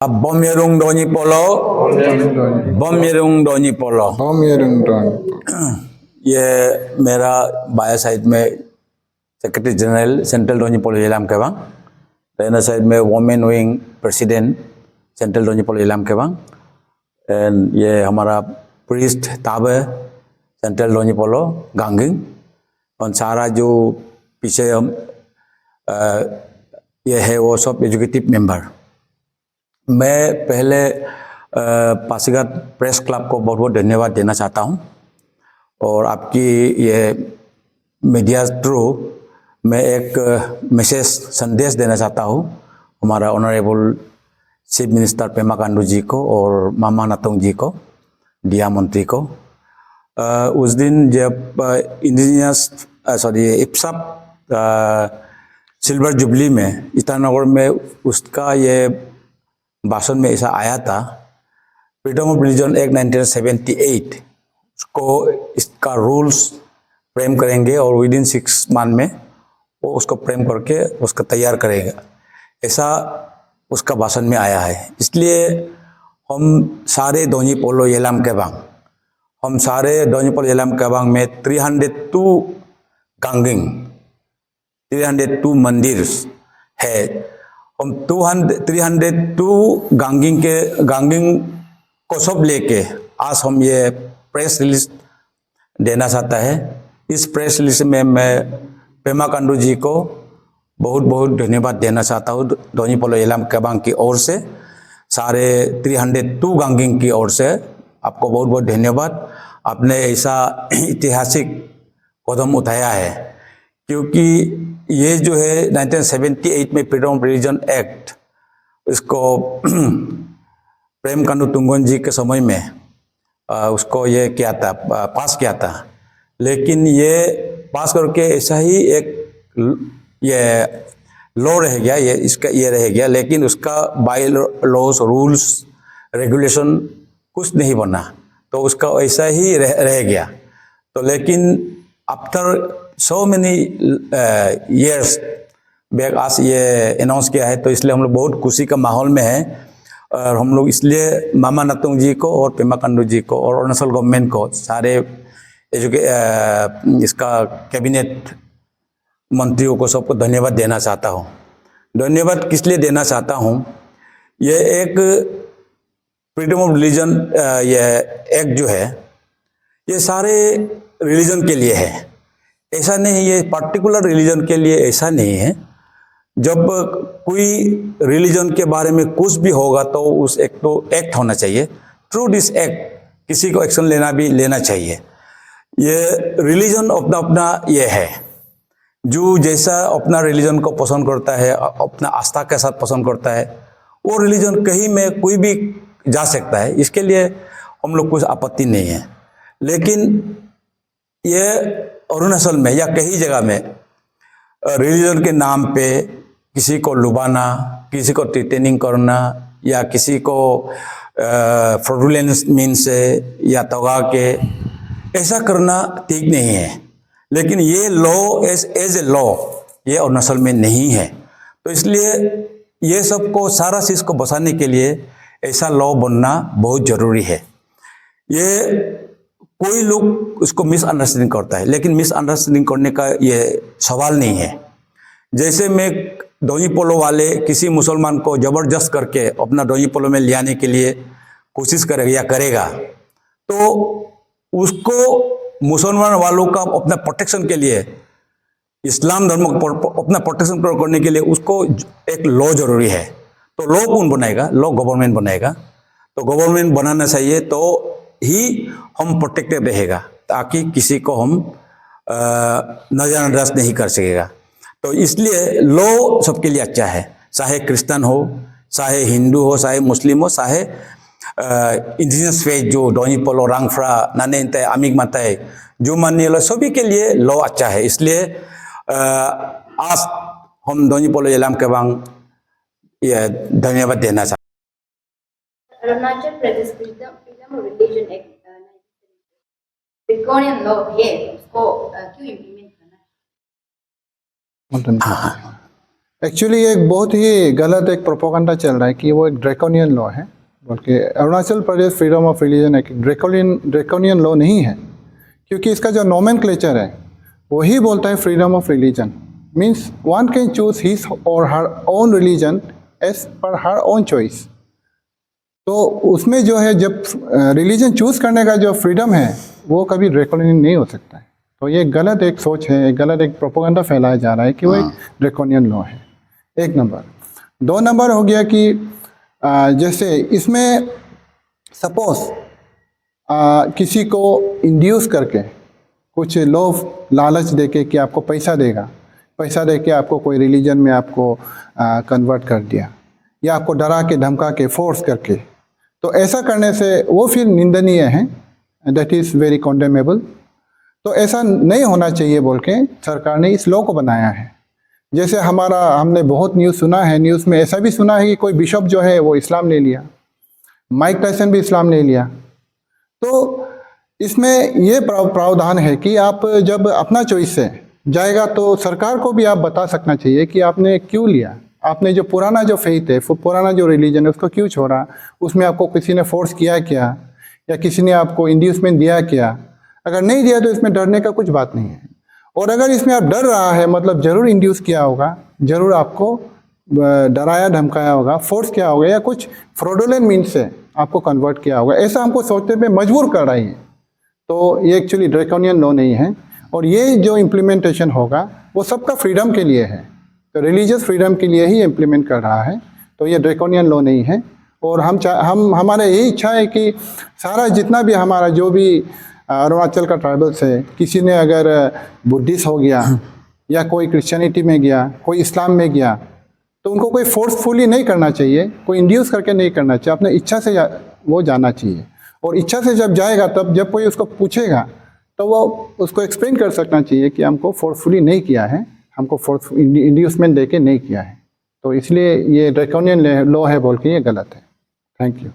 Bom Yerung Doni Polo, Bom Yerung Doni Polo। ये मेरा बाया साइड में secretary general central Donyi Polo Yelam Kebang, लेना साइड में women wing president central Donyi Polo Yelam Kebang, and ये हमारा प्रीस्ट ताबे सेंट्रल डोनी पोलो गांगिंग, और सारा जो पीछे हम ये है वो सब एजुकेटिव मेंबर। मैं पहले पासीघाट प्रेस क्लब को बहुत बहुत धन्यवाद देना चाहता हूँ, और आपकी ये मीडिया थ्रू मैं एक मैसेज संदेश देना चाहता हूँ हमारा honourable chief minister Pema Khandu ji को और मामा नातुंग जी को, दिया मंत्री को। उस दिन जब इप्साप सिल्वर जुबली में ईटानगर में उसका ये भाषण में ऐसा आया था, फ्रीडम ऑफ रिलीजन एक्ट 1978 को इसका रूल्स फ्रेम करेंगे और विद इन 6 मंथ में वो उसको फ्रेम करके उसका तैयार करेगा, ऐसा उसका भाषण में आया है। इसलिए हम सारे दोनी पोलो येलाम केबांग, हम सारे दोनी पोलो येलाम केबांग में 302 गांगिंग 302 मंदिर है। हम 302 गांगिंग को सब लेके आज हम ये प्रेस रिलीज देना चाहता है। इस प्रेस रिलीज में मैं पेमा खांडू जी को बहुत बहुत धन्यवाद देना चाहता हूँ दोनी पोलो येलाम केबांग की ओर से, सारे 302 गांगिंग की ओर से आपको बहुत बहुत धन्यवाद। आपने ऐसा ऐतिहासिक कदम उठाया है, क्योंकि ये जो है 1978 में फ्रीडम ऑफ रिलीजन एक्ट इसको प्रेम खांडू तुंगन जी के समय में उसको ये किया था, पास किया था, लेकिन ये पास करके ऐसा ही एक ये लॉ रह गया, ये इसका ये रह गया, लेकिन उसका बाय लॉज रूल्स रेगुलेशन कुछ नहीं बना, तो उसका ऐसा ही रह गया। तो लेकिन after so many years back आज ये अनाउंस किया है, तो इसलिए हम लोग बहुत खुशी का माहौल में हैं। और हम लोग इसलिए मामा नातुंग जी को और पेमा खांडू जी को और अरुणाचल गवर्नमेंट को, सारे इसका कैबिनेट मंत्रियों को सबको धन्यवाद देना चाहता हूँ। धन्यवाद किस लिए देना चाहता हूँ, ये एक फ्रीडम ऑफ रिलीजन ये एक्ट जो है ये सारे रिलीजन के लिए है, ऐसा नहीं ये पर्टिकुलर रिलीजन के लिए ऐसा नहीं है। जब कोई रिलीजन के बारे में कुछ भी होगा तो उस एक तो एक्ट होना चाहिए, थ्रू दिस एक्ट किसी को एक्शन लेना चाहिए। ये रिलीजन अपना अपना ये है, जो जैसा अपना रिलीजन को पसंद करता है, अपना आस्था के साथ पसंद करता है, वो रिलीजन कहीं में कोई भी जा सकता है, इसके लिए हम लोग कुछ आपत्ति नहीं है। लेकिन ये अरुणाचल में या कई जगह में रिलीजन के नाम पे किसी को लुभाना, किसी को ट्रेनिंग करना, या किसी को फ्रॉडुलेंस मीन से या तगा के ऐसा करना ठीक नहीं है। लेकिन ये लॉ एज ए लॉ ये अरुणाचल में नहीं है, तो इसलिए ये सबको सारा चीज़ को बचाने के लिए ऐसा लॉ बनना बहुत ज़रूरी है। ये कोई लोग उसको मिसअंडरस्टैंडिंग करता है, लेकिन मिसअंडरस्टैंडिंग करने का ये सवाल नहीं है। जैसे मैं दोनी पोलो वाले किसी मुसलमान को ज़बरदस्त करके अपना दोनी पोलो में ले आने के लिए कोशिश करेगा या करेगा, तो उसको मुसलमान वालों का अपना प्रोटेक्शन के लिए, इस्लाम धर्म को अपना प्रोटेक्शन करने के लिए उसको एक लॉ जरूरी है। तो लॉ कौन बनाएगा? लॉ गवर्नमेंट बनाएगा। तो गवर्नमेंट बनाना चाहिए, तो ही हम प्रोटेक्टेड रहेगा, ताकि किसी को हम नजरअंदाज नहीं कर सकेगा। तो इसलिए लॉ सबके लिए अच्छा है, चाहे क्रिश्चियन हो, चाहे हिंदू हो, चाहे मुस्लिम हो, चाहे इंडिजिनस फेथ जो दोनी पोलो रांगफ्रा नाने इंते आमिक माताए जो मानने वाले सभी के लिए लॉ अच्छा है। इसलिए आज हम दोनी पोलो येलाम केबांग ये धन्यवाद देना चाहते हैं। Arunachal Pradesh freedom of religion act draconian law है, उसको क्यों इम्प्लीमेंट करना है? एक्चुअली एक बहुत ही गलत एक प्रोपोगंडा चल रहा है कि वो एक ड्रैकोनियन लॉ है, बल्कि Arunachal Pradesh freedom of religion एक ड्रैकोनियन लॉ नहीं है, क्योंकि इसका जो नोमेनक्लेचर है वही बोलता है freedom of religion means one can choose his और her own religion as per her own choice. तो उसमें जो है जब रिलीजन चूज करने का जो फ्रीडम है वो कभी ड्रैकोनियन नहीं हो सकता है। तो ये गलत एक सोच है, एक गलत एक प्रोपोगंडा फैलाया जा रहा है कि वो एक ड्रैकोनियन लॉ है, एक नंबर। 2 नंबर हो गया कि जैसे इसमें सपोज किसी को इंड्यूस करके कुछ लोभ लालच देके कि आपको पैसा देगा, पैसा देके आपको कोई रिलीजन में आपको कन्वर्ट कर दिया, या आपको डरा के धमका के फोर्स करके, तो ऐसा करने से वो फिर निंदनीय है, दैट इज़ वेरी कॉन्डेमेबल। तो ऐसा नहीं होना चाहिए बोल के सरकार ने इस लॉ को बनाया है। जैसे हमने बहुत न्यूज़ सुना है, न्यूज़ में ऐसा भी सुना है कि कोई बिशप जो है वो इस्लाम ले लिया, माइक टायसन भी इस्लाम ले लिया। तो इसमें ये प्रावधान है कि आप जब अपना चॉइस से जाएगा तो सरकार को भी आप बता सकना चाहिए कि आपने क्यों लिया, आपने जो पुराना जो फेथ है, पुराना जो रिलीजन है उसको क्यों छोड़ा, उसमें आपको किसी ने फोर्स किया क्या, या किसी ने आपको इंड्यूसमेंट दिया क्या। अगर नहीं दिया तो इसमें डरने का कुछ बात नहीं है। और अगर इसमें आप डर रहा है मतलब ज़रूर इंड्यूस किया होगा, ज़रूर आपको डराया धमकाया होगा, फोर्स किया होगा, या कुछ फ्रॉडुलेंट मीन्स से आपको कन्वर्ट किया होगा, ऐसा हमको सोचने पे मजबूर कर रही है। तो ये एक्चुअली ड्रैकोनियन लॉ नहीं है, और ये जो इम्प्लीमेंटेशन होगा वो सबका फ्रीडम के लिए है, तो रिलीजियस फ्रीडम के लिए ही इम्प्लीमेंट कर रहा है। तो ये ड्रैकोनियन लॉ नहीं है। और हमारे यही इच्छा है कि सारा जितना भी हमारा जो भी अरुणाचल का ट्राइबल्स है, किसी ने अगर बुद्धिस्ट हो गया या कोई क्रिश्चियनिटी में गया, कोई इस्लाम में गया, तो उनको कोई फोर्सफुली नहीं करना चाहिए, कोई इंड्यूस करके नहीं करना चाहिए, अपने इच्छा से वो जाना चाहिए। और इच्छा से जब जाएगा तब जब कोई उसको पूछेगा तो वो उसको एक्सप्लेन कर सकना चाहिए कि हमको फोर्सफुली नहीं किया है, हमको फोर्स इंड्यूसमेंट दे के नहीं किया है। तो इसलिए ये ड्रैकोनियन लॉ है बोल के ये गलत है। Thank you.